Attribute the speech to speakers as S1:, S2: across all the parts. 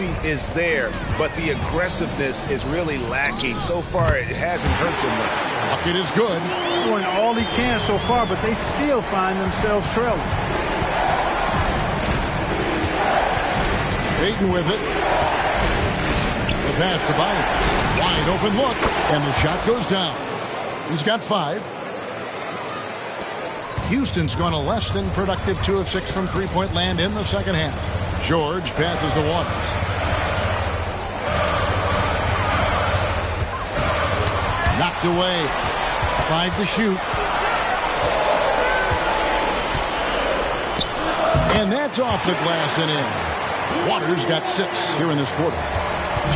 S1: is there, but the aggressiveness is really lacking. So far, it hasn't hurt them.
S2: Bucket is good.
S3: Doing all he can so far, but they still find themselves trailing.
S2: Payton with it. The pass to Byers. Wide open look, and the shot goes down. He's got 5. Houston's gone a less than productive 2 of 6 from three-point land in the second half. George passes to Waters. Knocked away. 5 to shoot. And that's off the glass and in. Waters got 6 here in this quarter.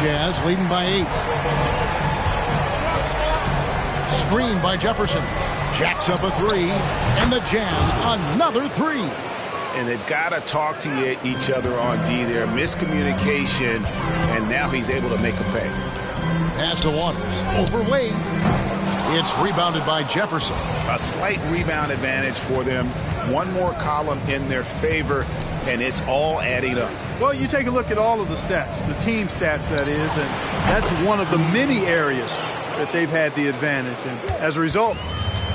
S2: Jazz leading by 8. Screen by Jefferson. Jacks up a 3. And the Jazz another 3.
S1: And they've got to talk to each other on D there. Miscommunication, and now he's able to make a pay.
S2: Pass to Waters. Over Wade. It's rebounded by Jefferson.
S1: A slight rebound advantage for them. One more column in their favor, and it's all adding up.
S3: Well, you take a look at all of the stats, the team stats, that is, and that's one of the many areas that they've had the advantage. And as a result,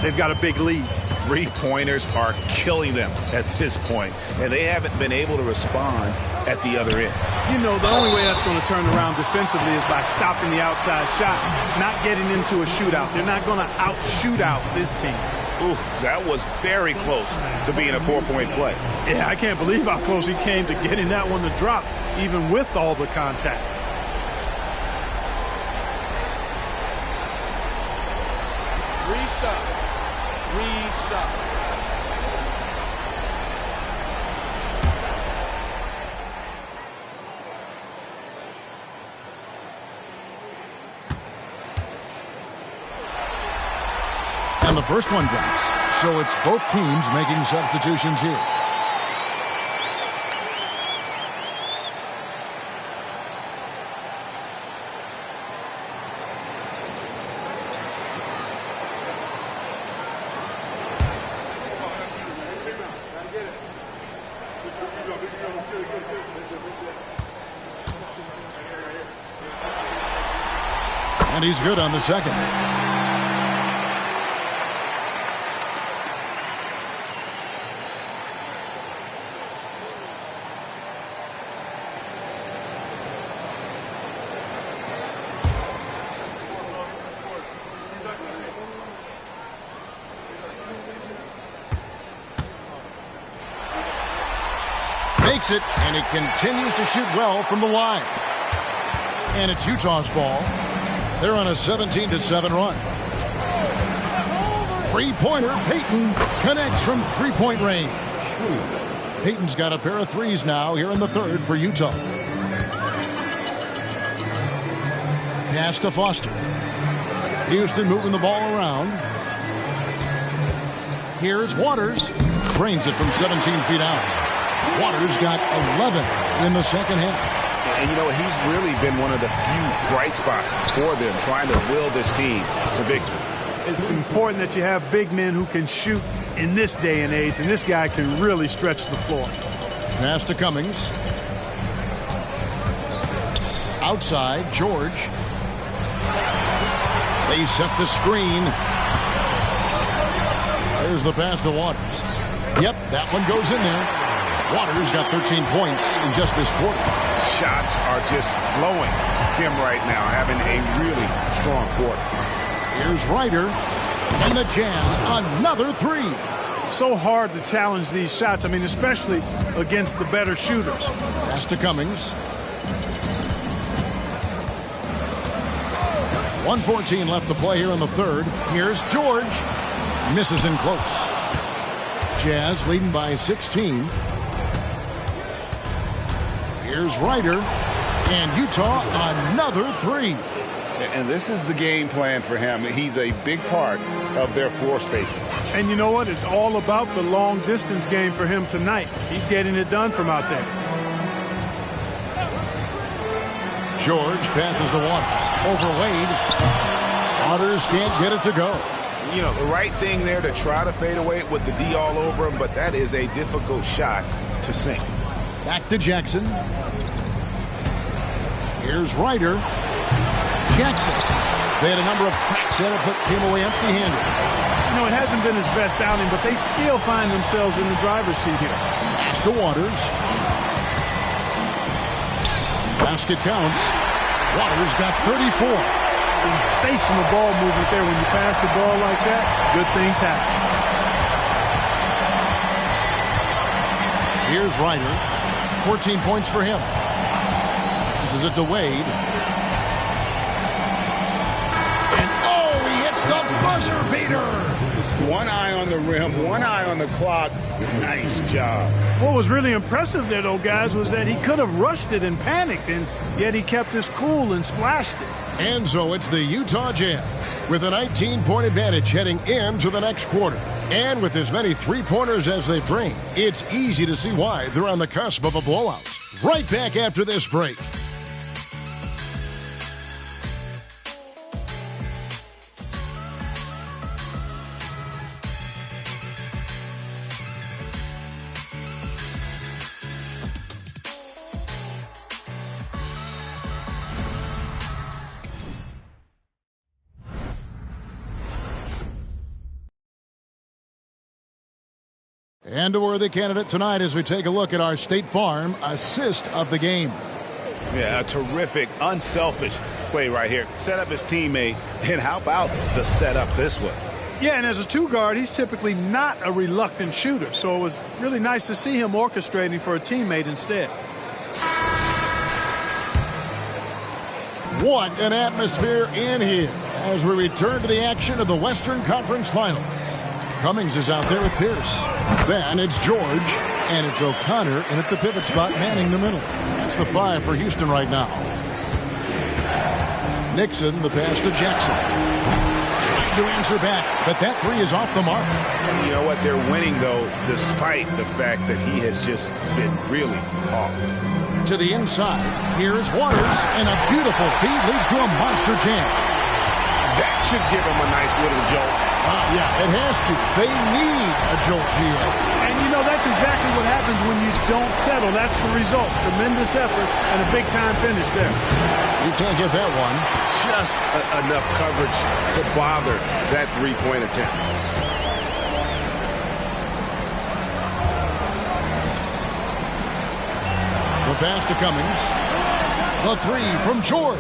S3: they've got a big lead.
S1: Three-pointers are killing them at this point, and they haven't been able to respond at the other end.
S3: You know, the only way that's going to turn around defensively is by stopping the outside shot, not getting into a shootout. They're not going to out-shoot out this team.
S1: Oof, that was very close to being a 4-point play.
S3: Yeah, I can't believe how close he came to getting that one to drop, even with all the contact.
S4: Reset.
S2: And the first one drops. So it's both teams making substitutions here. And he's good on the second. Makes it, and it continues to shoot well from the line. And it's Utah's ball. They're on a 17-7 run. Three-pointer, Payton connects from three-point range. Payton's got a pair of threes now here in the third for Utah. Pass to Foster. Houston moving the ball around. Here's Waters. Cranes it from 17 feet out. Waters got 11 in the second half.
S1: And, you know, he's really been one of the few bright spots for them, trying to will this team to victory.
S3: It's important that you have big men who can shoot in this day and age, and this guy can really stretch the floor.
S2: Pass to Cummings. Outside, George. They set the screen. There's the pass to Waters. Yep, that one goes in there. Waters got 13 points in just this quarter.
S1: Shots are just flowing him right now, having a really strong quarter.
S2: Here's Ryder, and the Jazz another 3.
S3: So hard to challenge these shots. I mean, especially against the better shooters.
S2: Pass to Cummings. 1:14 left to play here in the third. Here's George. Misses in close. Jazz leading by 16. Here's Ryder, and Utah another 3.
S1: And this is the game plan for him. He's a big part of their floor spacing.
S3: And you know what? It's all about the long distance game for him tonight. He's getting it done from out there.
S2: George passes to Waters. Over Wade. Waters can't get it to go.
S1: You know, the right thing there to try to fade away with the D all over him, but that is a difficult shot to sink.
S2: Back to Jackson. Here's Ryder. Jackson. They had a number of cracks at it, but came away empty-handed.
S3: You know, it hasn't been his best outing, but they still find themselves in the driver's seat here.
S2: Pass to Waters. Basket counts. Waters got 34.
S3: Sensational ball movement there. When you pass the ball like that, good things happen.
S2: Here's Ryder. 14 points for him. This is it to Wade. And oh, he hits the buzzer beater.
S1: One eye on the rim, one eye on the clock. Nice job.
S3: What was really impressive there, though, guys, was that he could have rushed it and panicked, and yet he kept his cool and splashed it.
S2: And so it's the Utah Jazz with a 19-point advantage heading into the next quarter. And with as many three-pointers as they've drained, it's easy to see why they're on the cusp of a blowout. Right back after this break. And a worthy candidate tonight as we take a look at our State Farm assist of the game.
S1: Yeah, a terrific, unselfish play right here. Set up his teammate, and how about the setup this was?
S3: Yeah, and as a two-guard, he's typically not a reluctant shooter, so it was really nice to see him orchestrating for a teammate instead.
S2: What an atmosphere in here as we return to the action of the Western Conference Finals. Cummings is out there with Pierce. Then it's George, and it's O'Connor in at the pivot spot, manning the middle. That's the 5 for Houston right now. Nixon, the pass to Jackson. Trying to answer back, but that 3 is off the mark.
S1: You know what? They're winning, though, despite the fact that he has just been really off.
S2: To the inside, here's Waters, and a beautiful feed leads to a monster jam.
S1: That should give him a nice little jolt.
S2: Yeah, it has to. They need a jolt here.
S3: And, you know, that's exactly what happens when you don't settle. That's the result. Tremendous effort and a big-time finish there.
S2: You can't get that one.
S1: Just enough coverage to bother that three-point attempt.
S2: The pass to Cummings. A 3 from George.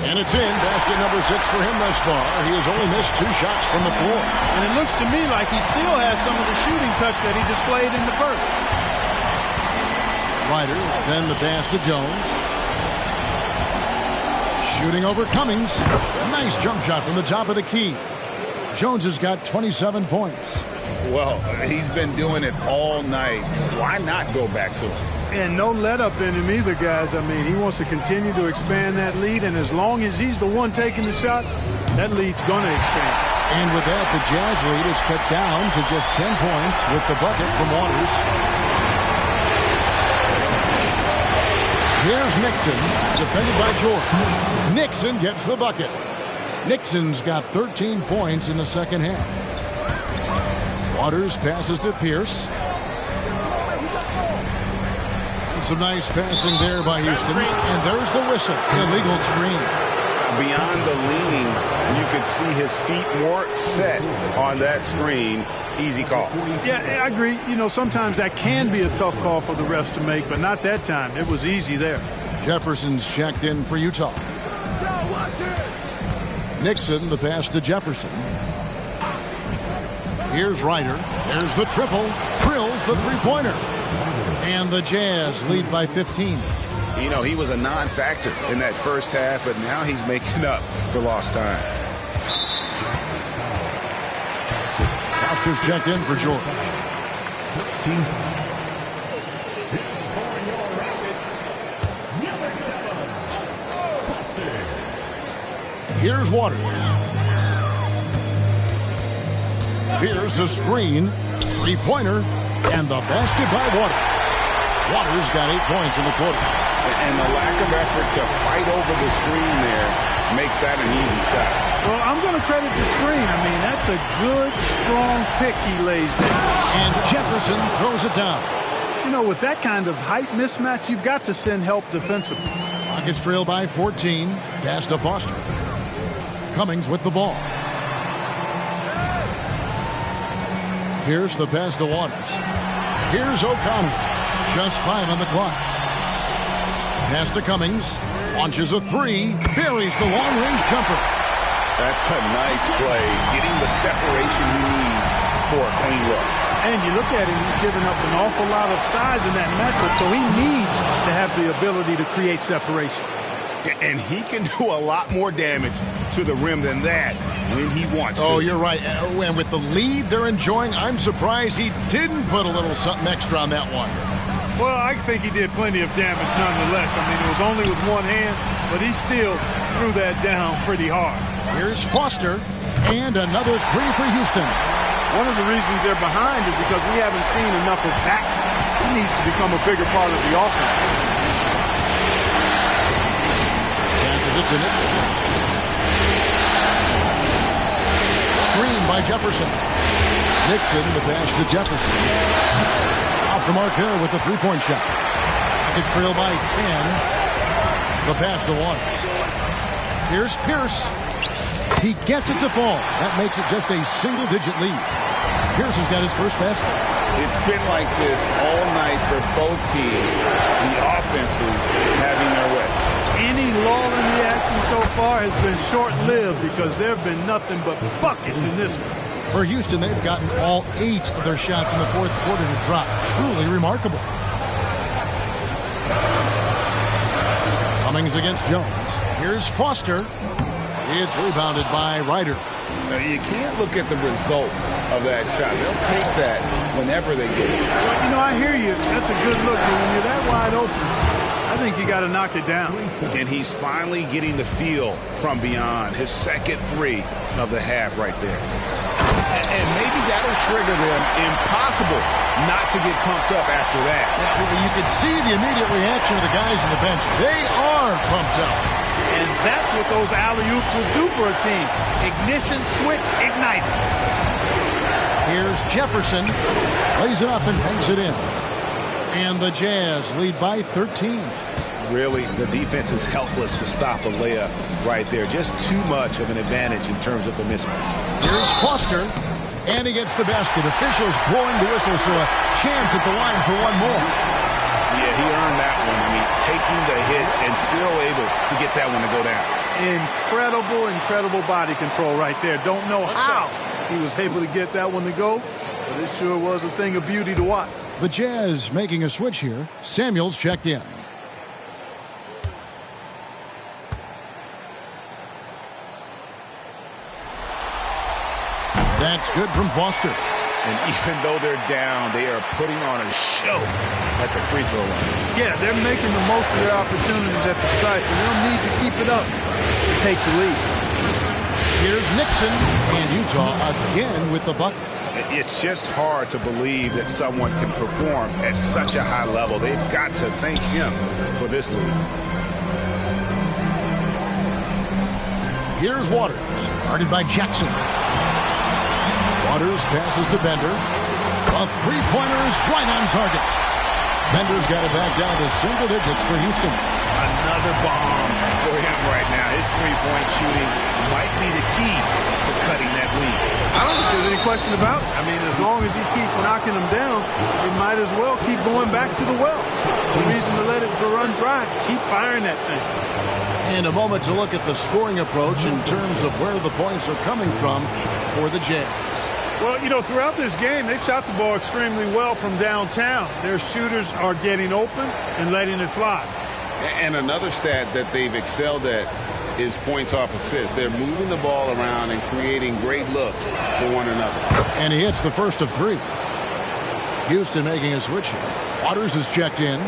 S2: And it's in. Basket number 6 for him thus far. He has only missed 2 shots from the floor.
S3: And it looks to me like he still has some of the shooting touch that he displayed in the first.
S2: Ryder, then the pass to Jones. Shooting over Cummings. Nice jump shot from the top of the key. Jones has got 27 points.
S1: Well, he's been doing it all night. Why not go back to him?
S3: And no let-up in him either, guys. I mean, he wants to continue to expand that lead, and as long as he's the one taking the shots, that lead's going to expand.
S2: And with that, the Jazz lead is cut down to just 10 points with the bucket from Waters. Here's Nixon, defended by George. Nixon gets the bucket. Nixon's got 13 points in the second half. Waters passes to Pierce. Some nice passing there by Houston. And there's the whistle. Illegal screen.
S1: Beyond the leaning, you could see his feet more set on that screen. Easy call.
S3: Yeah, I agree. You know, sometimes that can be a tough call for the refs to make, but not that time. It was easy there.
S2: Jefferson's checked in for Utah. Nixon, the pass to Jefferson. Here's Ryder. There's the triple. Drills the three-pointer. And the Jazz lead by 15.
S1: You know, he was a non-factor in that first half, but now he's making up for lost time.
S2: Foster's checked in for George. Here's Waters. Here's a screen. Three-pointer. And the basket by Waters. Waters got 8 points in the quarter.
S1: And the lack of effort to fight over the screen there makes that an easy shot.
S3: Well, I'm going to credit the screen. I mean, that's a good, strong pick he lays there.
S2: And Jefferson throws it down.
S3: You know, with that kind of height mismatch, you've got to send help defensively.
S2: Rockets trail by 14. Pass to Foster. Cummings with the ball. Here's the pass to Waters. Here's O'Connor. Just 5 on the clock. Pass to Cummings. Launches a 3. Buries the long-range jumper.
S1: That's a nice play. Getting the separation he needs for a clean look.
S3: And you look at him, he's giving up an awful lot of size in that matchup, so he needs to have the ability to create separation.
S1: And he can do a lot more damage to the rim than that when he wants to.
S2: Oh, you're right. And with the lead they're enjoying, I'm surprised he didn't put a little something extra on that one.
S3: Well, I think he did plenty of damage nonetheless. I mean, it was only with one hand, but he still threw that down pretty hard.
S2: Here's Foster, and another 3 for Houston.
S3: One of the reasons they're behind is because we haven't seen enough of that. He needs to become a bigger part of the offense.
S2: Passes it to Nixon. Screen by Jefferson. Nixon, the pass to Jefferson. Off the mark there with the three-point shot. Rockets trail by 10. The pass to Waters. Here's Pierce. He gets it to fall. That makes it just a single-digit lead. Pierce has got his first basket.
S1: It's been like this all night for both teams. The offenses having their way.
S3: Any lull in the action so far has been short-lived because there have been nothing but buckets in this one.
S2: For Houston, they've gotten all 8 of their shots in the fourth quarter to drop. Truly remarkable. Cummings against Jones. Here's Foster. It's rebounded by Ryder.
S1: Now, you can't look at the result of that shot. They'll take that whenever they get it.
S3: Well, you know, I hear you. That's a good look, but when you're that wide open, I think you got to knock it down.
S1: And he's finally getting the feel from beyond. His second 3 of the half right there. And maybe that'll trigger them. Impossible not to get pumped up after that.
S2: Yeah, you can see the immediate reaction of the guys on the bench. They are pumped up.
S3: And that's what those alley-oops will do for a team. Ignition, switch, ignite.
S2: Here's Jefferson. Lays it up and banks it in. And the Jazz lead by 13.
S1: Really, the defense is helpless to stop a layup right there. Just too much of an advantage in terms of the mismatch.
S2: Here's Foster. And he gets the basket. Officials blowing the whistle, so a chance at the line for one more.
S1: Yeah, he earned that one. I mean, taking the hit and still able to get that one to go down.
S3: Incredible body control right there. Don't know how he was able to get that one to go, but it sure was a thing of beauty to watch.
S2: The Jazz making a switch here. Samuels checked in. That's good from Foster.
S1: And even though they're down, they are putting on a show at the free throw line.
S3: Yeah, they're making the most of their opportunities at the stripe, and they'll need to keep it up to take the lead.
S2: Here's Nixon, and Utah again with the bucket.
S1: It's just hard to believe that someone can perform at such a high level. They've got to thank him for this lead.
S2: Here's Waters, guarded by Jackson. Waters passes to Bender. A three-pointer is right on target. Bender's got it back down to single digits for Houston.
S1: Another bomb for him right now. His three-point shooting might be the key to cutting that lead.
S3: I don't think there's any question about it. I mean, as long as he keeps knocking them down, he might as well keep going back to the well. No reason to let it run dry. Keep firing that thing.
S2: In a moment to look at the scoring approach in terms of where the points are coming from for the Jazz.
S3: Well, you know, throughout this game, they've shot the ball extremely well from downtown. Their shooters are getting open and letting it fly.
S1: And another stat that they've excelled at is points off assists. They're moving the ball around and creating great looks for one another.
S2: And he hits the first of 3. Houston making a switch here. Waters is checked in.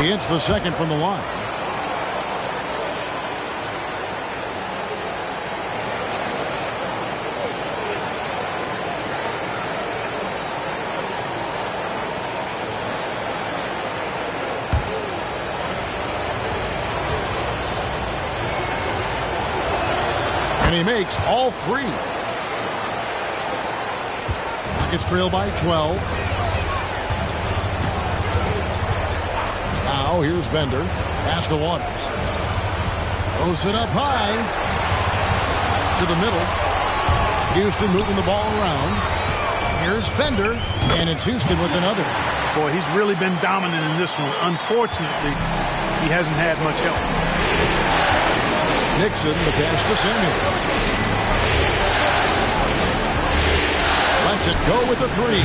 S2: He hits the second from the line. And he makes all three. Nuggets trail by 12. Now here's Bender. Pass to Waters. Throws it up high. To the middle. Houston moving the ball around. Here's Bender. And it's Houston with another.
S3: Boy, he's really been dominant in this one. Unfortunately, he hasn't had much help.
S2: Nixon, the pass to Samuels. Lets it go with the three.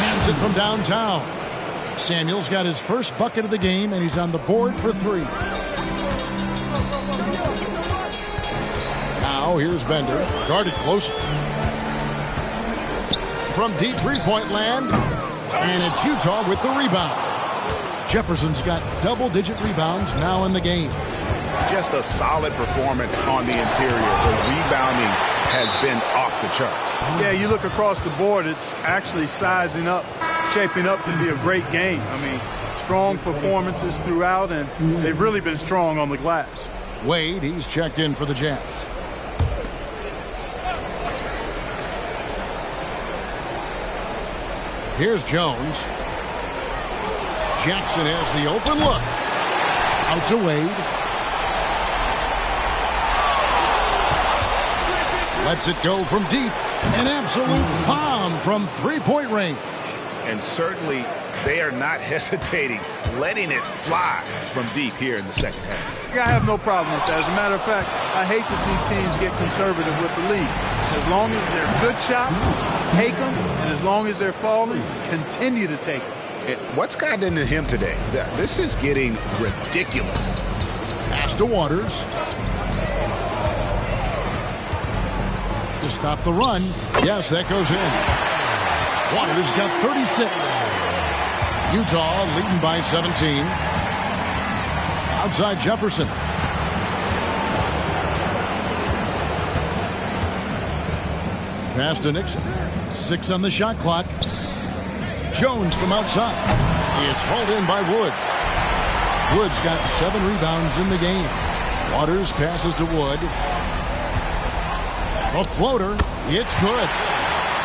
S2: Hands it from downtown. Samuels got his first bucket of the game, and he's on the board for three. Now here's Bender. Guarded closely. From deep three-point land. And it's Utah with the rebound. Jefferson's got double-digit rebounds now in the game.
S1: Just a solid performance on the interior. The rebounding has been off the charts.
S3: Yeah, you look across the board, it's actually sizing up, shaping up to be a great game. I mean, strong performances throughout, and they've really been strong on the glass.
S2: Wade, he's checked in for the Jazz. Here's Jones. Jackson has the open look. Out to Wade. Lets it go from deep. An absolute bomb from three-point range.
S1: And certainly they are not hesitating, letting it fly from deep here in the second half.
S3: I have no problem with that. As a matter of fact, I hate to see teams get conservative with the lead. As long as they're good shots, take them, and as long as they're falling, continue to take them.
S1: What's gotten into him today? This is getting ridiculous.
S2: Pass to Waters. To stop the run. Yes, that goes in. Waters got 36. Utah leading by 17. Outside Jefferson. Pass to Nixon. 6 on the shot clock. Jones from outside. It's hauled in by Wood. Wood's got 7 rebounds in the game. Waters passes to Wood. A floater. It's good.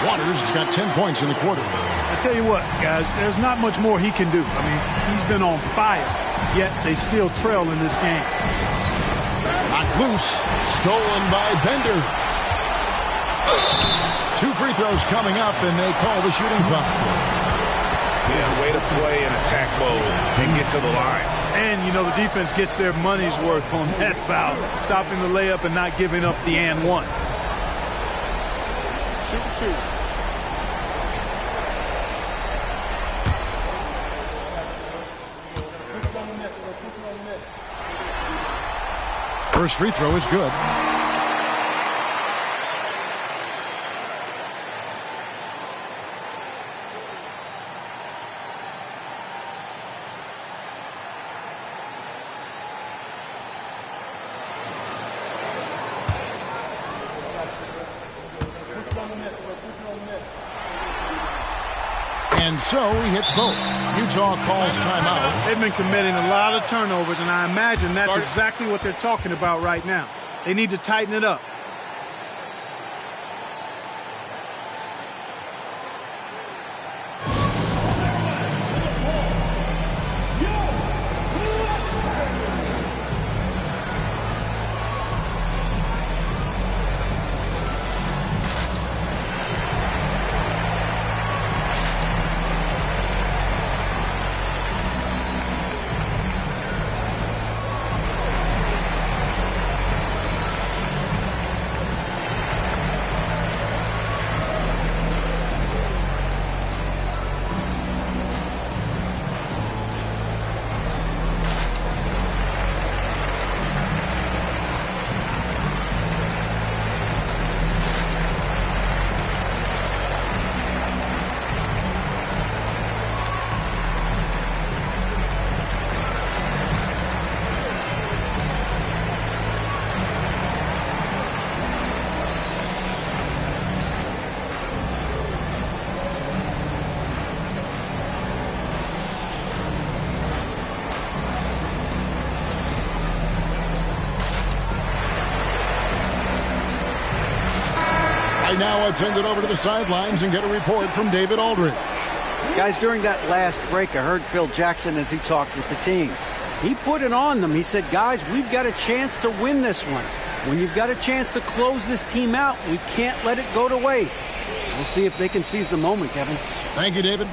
S2: Waters has got 10 points in the quarter.
S3: I tell you what, guys, there's not much more he can do. I mean, he's been on fire, yet they still trail in this game.
S2: Knocked loose. Stolen by Bender. 2 free throws coming up, and they call the shooting foul.
S1: Yeah, way to play in attack mode and get to the line.
S3: And, you know, the defense gets their money's worth on that foul, stopping the layup and not giving up the and one.
S4: Shoot 2.
S2: First free throw is good. And so he hits both. Utah calls timeout.
S3: They've been committing a lot of turnovers, and I imagine that's exactly what they're talking about right now. They need to tighten it up.
S2: Right now, let's send it over to the sidelines and get a report from David Aldridge.
S5: Guys, during that last break, I heard Phil Jackson as he talked with the team. He put it on them. He said, guys, we've got a chance to win this one. When you've got a chance to close this team out, we can't let it go to waste. We'll see if they can seize the moment, Kevin.
S2: Thank you, David.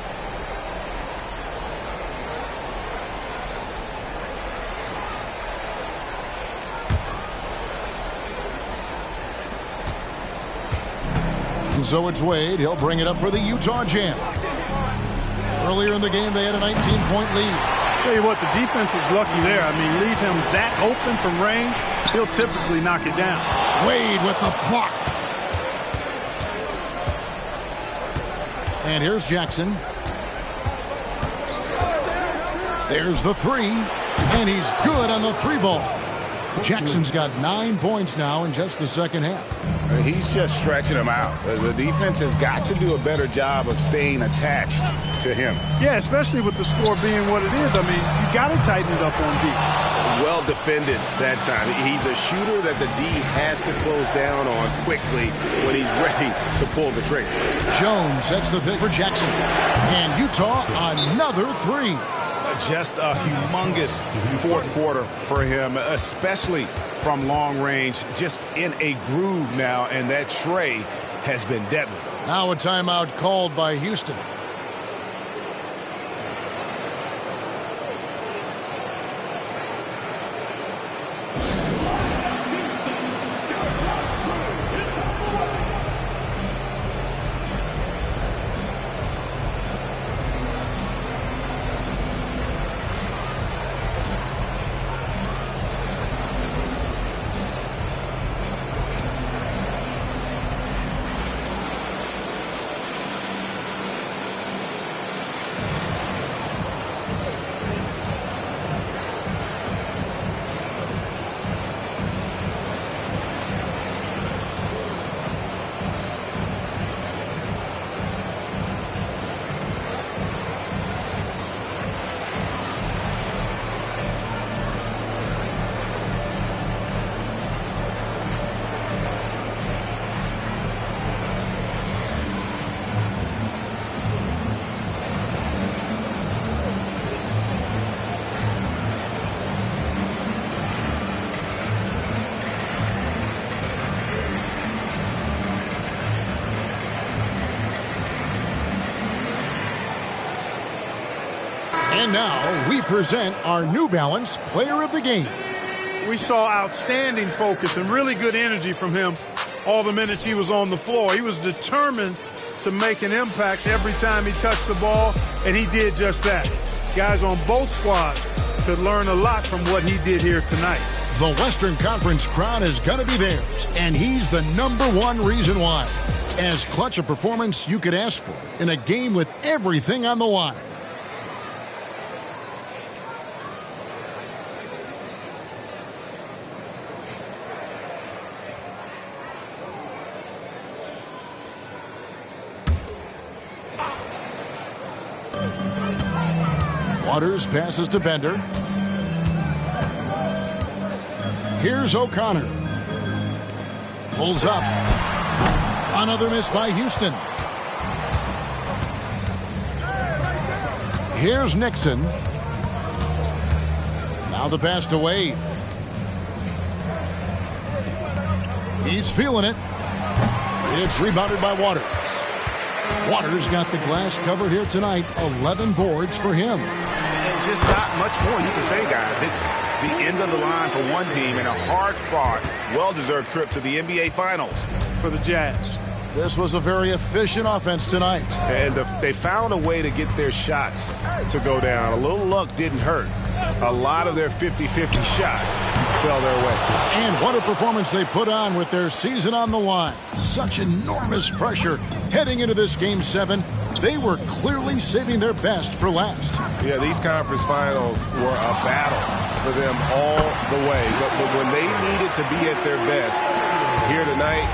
S2: And so it's Wade. He'll bring it up for the Utah Jazz. Earlier in the game, they had a 19-point lead.
S3: Tell you what, the defense was lucky there. I mean, leave him that open from range, he'll typically knock it down.
S2: Wade with the block. And here's Jackson. There's the three. And he's good on the three ball. Jackson's got 9 points now in just the second half.
S1: He's just stretching them out. The defense has got to do a better job of staying attached to him.
S3: Yeah, especially with the score being what it is. I mean, you got to tighten it up on D.
S1: Well defended that time. He's a shooter that the D has to close down on quickly when he's ready to pull the trigger.
S2: Jones sets the pick for Jackson. And Utah, another three.
S1: Just a humongous fourth quarter for him, especially from long range, just in a groove now, and that tray has been deadly.
S2: Now a timeout called by Houston. And now we present our New Balance Player of the Game.
S3: We saw outstanding focus and really good energy from him all the minutes he was on the floor. He was determined to make an impact every time he touched the ball, and he did just that. Guys on both squads could learn a lot from what he did here tonight.
S2: The Western Conference crown is going to be theirs, and he's the #1 reason why. As clutch a performance you could ask for in a game with everything on the line. Waters passes to Bender. Here's O'Connor. Pulls up. Another miss by Houston. Here's Nixon. Now the pass to Wade. He's feeling it. It's rebounded by Waters. Waters got the glass covered here tonight. 11 boards for him.
S1: And just not much more you can say, guys. It's the end of the line for one team and a hard-fought, well-deserved trip to the NBA Finals
S3: for the Jazz.
S2: This was a very efficient offense tonight.
S1: And they found a way to get their shots to go down. A little luck didn't hurt. A lot of their 50-50 shots fell their way.
S2: And what a performance they put on with their season on the line. Such enormous pressure heading into this Game 7. They were clearly saving their best for last.
S1: Yeah, these conference finals were a battle for them all the way. But when they needed to be at their best here tonight,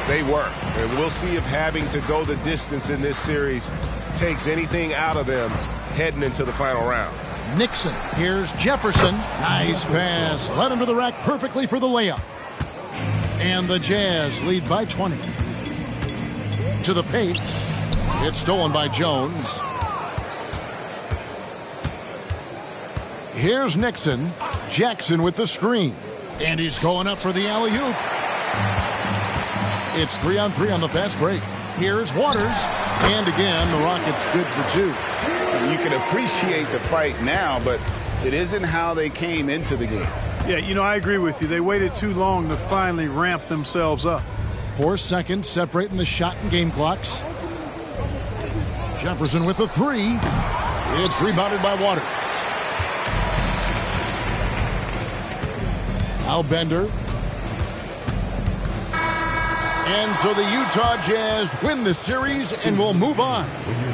S1: they were. And we'll see if having to go the distance in this series takes anything out of them heading into the final round.
S2: Nixon. Here's Jefferson. Nice pass. Led him to the rack perfectly for the layup. And the Jazz lead by 20. to the paint. It's stolen by Jones. Here's Nixon. Jackson with the screen. And he's going up for the alley-oop. It's 3-on-3 on the fast break. Here's Waters. And again, the Rockets good for two.
S1: You can appreciate the fight now, but it isn't how they came into the game.
S3: Yeah, you know, I agree with you. They waited too long to finally ramp themselves up.
S2: 4 seconds separating the shot and game clocks. Jefferson with the three. It's rebounded by Waters. Now Bender. And so the Utah Jazz win the series and will move on.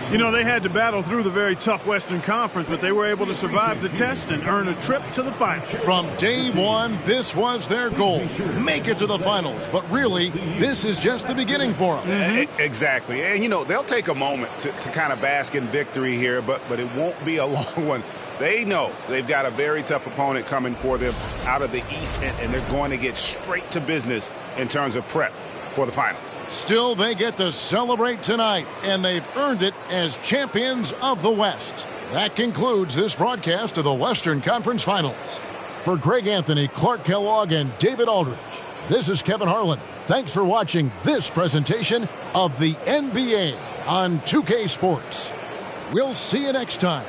S3: You know, they had to battle through the very tough Western Conference, but they were able to survive the test and earn a trip to the finals.
S2: From day one, this was their goal. Make it to the finals. But really, this is just the beginning for them.
S1: Exactly. And, you know, they'll take a moment to kind of bask in victory here, but it won't be a long one. They know they've got a very tough opponent coming for them out of the East, and they're going to get straight to business in terms of prep for the finals.
S2: Still, they get to celebrate tonight, and they've earned it as champions of the West. That concludes this broadcast of the Western Conference Finals. For Greg Anthony, Clark Kellogg, and David Aldridge, this is Kevin Harlan. Thanks for watching this presentation of the NBA on 2K Sports. We'll see you next time.